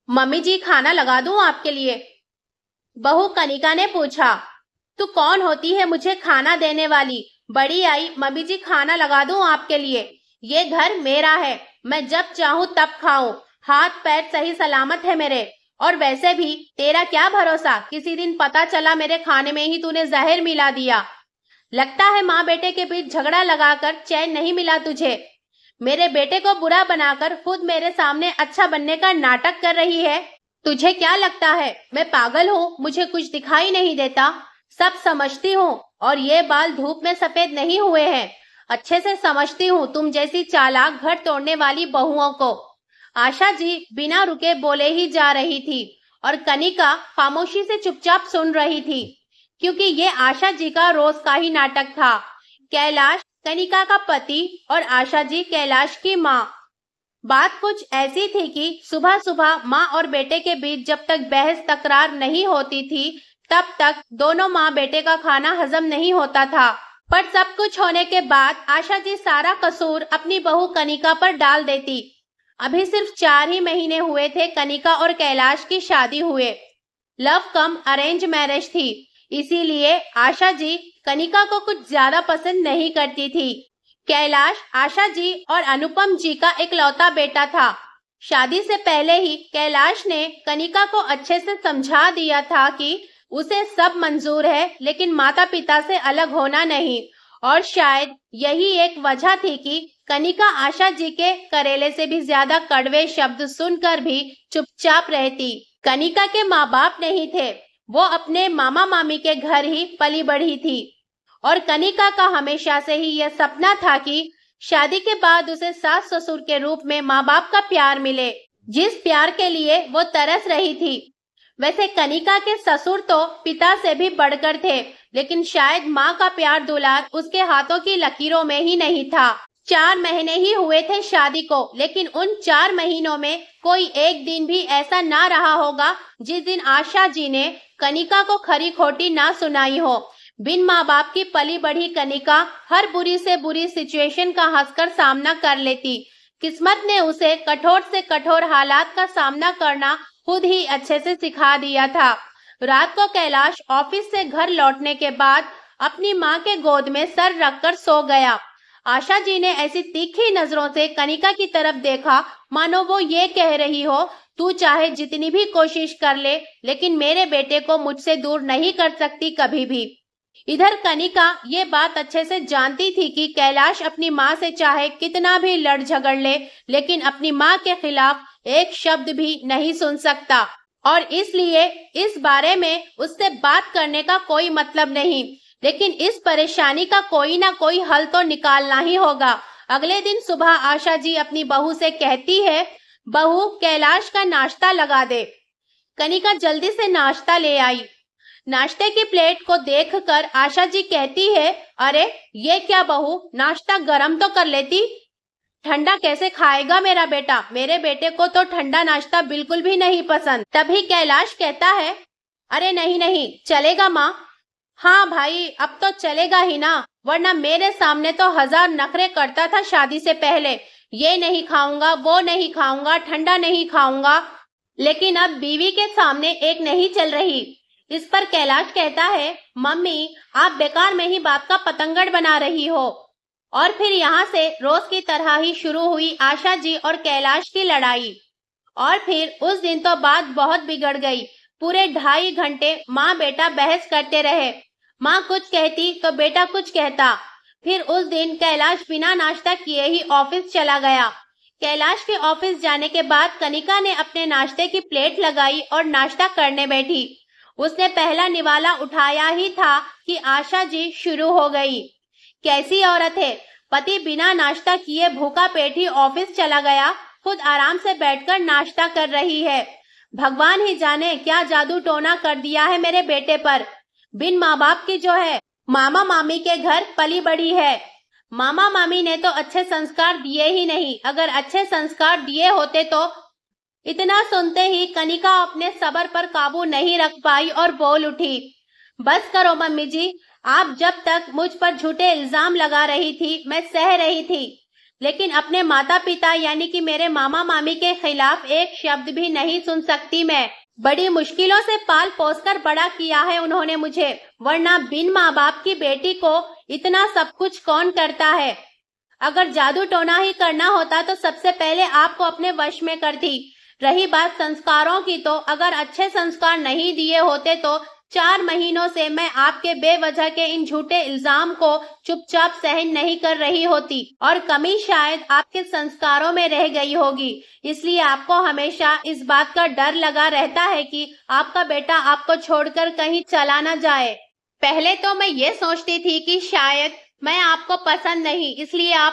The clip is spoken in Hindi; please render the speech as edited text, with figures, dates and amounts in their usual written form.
मम्मी जी खाना लगा दूं आपके लिए? बहू कनिका ने पूछा। तू कौन होती है मुझे खाना देने वाली? बड़ी आई, मम्मी जी खाना लगा दूं आपके लिए? ये घर मेरा है, मैं जब चाहूं तब खाऊं। हाथ पैर सही सलामत है मेरे। और वैसे भी तेरा क्या भरोसा, किसी दिन पता चला मेरे खाने में ही तूने जहर मिला दिया। लगता है माँ बेटे के बीच झगड़ा लगाकर चैन नहीं मिला तुझे। मेरे बेटे को बुरा बनाकर खुद मेरे सामने अच्छा बनने का नाटक कर रही है। तुझे क्या लगता है मैं पागल हूँ, मुझे कुछ दिखाई नहीं देता? सब समझती हूँ, और ये बाल धूप में सफेद नहीं हुए हैं। अच्छे से समझती हूँ तुम जैसी चालाक घर तोड़ने वाली बहुओं को। आशा जी बिना रुके बोले ही जा रही थी, और कनिका खामोशी से चुपचाप सुन रही थी, क्योंकि ये आशा जी का रोज का ही नाटक था। कैलाश कनिका का पति और आशा जी कैलाश की माँ। बात कुछ ऐसी थी कि सुबह सुबह माँ और बेटे के बीच जब तक बहस तकरार नहीं होती थी, तब तक दोनों माँ बेटे का खाना हजम नहीं होता था। पर सब कुछ होने के बाद आशा जी सारा कसूर अपनी बहू कनिका पर डाल देती। अभी सिर्फ 4 ही महीने हुए थे कनिका और कैलाश की शादी हुए। लव कम अरेंज मैरिज थी, इसीलिए आशा जी कनिका को कुछ ज्यादा पसंद नहीं करती थी। कैलाश आशा जी और अनुपम जी का इकलौता बेटा था। शादी से पहले ही कैलाश ने कनिका को अच्छे से समझा दिया था कि उसे सब मंजूर है, लेकिन माता पिता से अलग होना नहीं। और शायद यही एक वजह थी कि कनिका आशा जी के करेले से भी ज्यादा कड़वे शब्द सुनकर भी चुपचाप रहती। कनिका के माँ बाप नहीं थे, वो अपने मामा मामी के घर ही पली बढ़ी थी। और कनिका का हमेशा से ही यह सपना था कि शादी के बाद उसे सास ससुर के रूप में माँ बाप का प्यार मिले, जिस प्यार के लिए वो तरस रही थी। वैसे कनिका के ससुर तो पिता से भी बढ़कर थे, लेकिन शायद माँ का प्यार दुलार उसके हाथों की लकीरों में ही नहीं था। 4 महीने ही हुए थे शादी को, लेकिन उन 4 महीनों में कोई एक दिन भी ऐसा ना रहा होगा जिस दिन आशा जी ने कनिका को खरी खोटी ना सुनाई हो। बिन माँ बाप की पली बढ़ी कनिका हर बुरी से बुरी सिचुएशन का हंसकर सामना कर लेती। किस्मत ने उसे कठोर से कठोर हालात का सामना करना खुद ही अच्छे से सिखा दिया था। रात को कैलाश ऑफिस से घर लौटने के बाद अपनी माँ के गोद में सर रखकर सो गया। आशा जी ने ऐसी तीखी नजरों से कनिका की तरफ देखा, मानो वो ये कह रही हो, तू चाहे जितनी भी कोशिश कर ले, लेकिन मेरे बेटे को मुझसे दूर नहीं कर सकती कभी भी। इधर कनिका ये बात अच्छे से जानती थी कि कैलाश अपनी माँ से चाहे कितना भी लड़ झगड़ ले, लेकिन अपनी माँ के खिलाफ एक शब्द भी नहीं सुन सकता, और इसलिए इस बारे में उससे बात करने का कोई मतलब नहीं। लेकिन इस परेशानी का कोई ना कोई हल तो निकालना ही होगा। अगले दिन सुबह आशा जी अपनी बहू से कहती है, बहू कैलाश का नाश्ता लगा दे। कनिका जल्दी से नाश्ता ले आई। नाश्ते की प्लेट को देखकर आशा जी कहती है, अरे ये क्या बहू, नाश्ता गरम तो कर लेती। ठंडा कैसे खाएगा मेरा बेटा? मेरे बेटे को तो ठंडा नाश्ता बिल्कुल भी नहीं पसंद। तभी कैलाश कहता है, अरे नहीं नहीं चलेगा माँ। हाँ भाई अब तो चलेगा ही ना, वरना मेरे सामने तो 1000 नखरे करता था शादी से पहले। ये नहीं खाऊंगा, वो नहीं खाऊंगा, ठंडा नहीं खाऊंगा। लेकिन अब बीवी के सामने एक नहीं चल रही। इस पर कैलाश कहता है, मम्मी आप बेकार में ही बात का पतंगड़ बना रही हो। और फिर यहाँ से रोज की तरह ही शुरू हुई आशा जी और कैलाश की लड़ाई। और फिर उस दिन तो बात बहुत बिगड़ गई। पूरे 2.5 घंटे माँ बेटा बहस करते रहे। माँ कुछ कहती तो बेटा कुछ कहता। फिर उस दिन कैलाश बिना नाश्ता किए ही ऑफिस चला गया। कैलाश के ऑफिस जाने के बाद कनिका ने अपने नाश्ते की प्लेट लगाई और नाश्ता करने बैठी। उसने पहला निवाला उठाया ही था कि आशा जी शुरू हो गई। कैसी औरत है, पति बिना नाश्ता किए भूखा पेट ही ऑफिस चला गया, खुद आराम से बैठकर नाश्ता कर रही है। भगवान ही जाने क्या जादू टोना कर दिया है मेरे बेटे पर। बिन माँ बाप की जो है, मामा मामी के घर पली बड़ी है। मामा मामी ने तो अच्छे संस्कार दिए ही नहीं, अगर अच्छे संस्कार दिए होते तो। इतना सुनते ही कनिका अपने सब्र पर काबू नहीं रख पाई और बोल उठी, बस करो मम्मी जी, आप जब तक मुझ पर झूठे इल्जाम लगा रही थी मैं सह रही थी, लेकिन अपने माता पिता यानी कि मेरे मामा मामी के खिलाफ एक शब्द भी नहीं सुन सकती मैं। बड़ी मुश्किलों से पाल पोस कर बड़ा किया है उन्होंने मुझे, वरना बिन माँ बाप की बेटी को इतना सब कुछ कौन करता है। अगर जादू टोना ही करना होता तो सबसे पहले आपको अपने वश में करती। रही बात संस्कारों की, तो अगर अच्छे संस्कार नहीं दिए होते तो 4 महीनों से मैं आपके बेवजह के इन झूठे इल्जाम को चुपचाप सहन नहीं कर रही होती, और कमी शायद आपके संस्कारों में रह गई होगी। इसलिए आपको हमेशा इस बात का डर लगा रहता है कि आपका बेटा आपको छोड़कर कहीं चला न जाए। पहले तो मैं ये सोचती थी कि शायद मैं आपको पसंद नहीं, इसलिए आप